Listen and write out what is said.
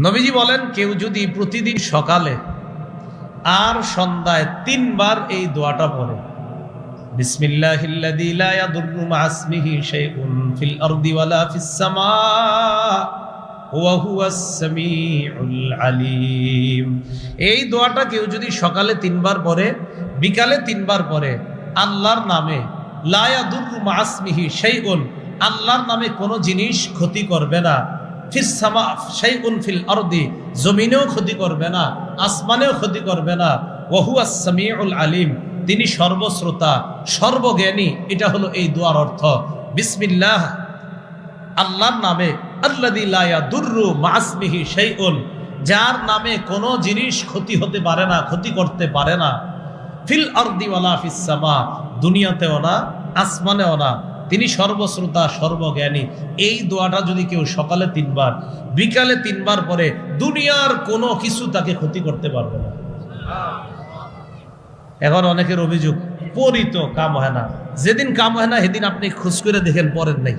নবীজি বলেন, কেউ যদি প্রতিদিন সকালে আর সন্ধ্যায় 3 বার এই দোয়াটা পড়ে, বিসমিল্লাহিল্লাযী লা ইয়াদুররু মা ইসমিহি শাইউন ফিল আরদি ওয়ালা ফিস সামা ওয়া হুয়াস সামিউল আলীম। এই দোয়াটা কেউ যদি সকালে 3 বার পড়ে, বিকালে 3 বার পড়ে, আল্লাহর নামে লা ইয়াদুররু মা ইসমিহি শাইউন, আল্লাহর নামে কোনো জিনিস ক্ষতি করবে না, ফিস সামা শাইউন ফিল আরদি, জমিনেও ক্ষতি করবে না, আসমানেও ক্ষতি করবে না, ওয়া হুয়াস সামিউল আলীম, তিনি সর্বশ্রোতা সর্বজ্ঞানী। এটা হলো এই দোয়ার অর্থ। বিসমিল্লাহ, আল্লাহর নামে, আল্লাযী লা ইয়াদুররু মা ইসমিহি শাইউন, যার নামে কোনো জিনিস ক্ষতি হতে পারে না, ক্ষতি করতে পারে না, ফিল আরদি ওয়ালা ফিস সামা, দুনিয়াতেও না আসমানেও না, তিনি সর্বশ্রোতা সর্বজ্ঞানী। এই দোয়াটা যদি কেউ সকালে 3 বার বিকালে 3 বার পড়ে, দুনিয়ার কোনো কিছু তাকে ক্ষতি করতে পারবে না। এখন অনেকের অভিযোগ, পড়ি তো কাম হয় না। যেদিন কাম হয় না সেদিন আপনি খোঁজ করে দেখেন পড়েন নাই।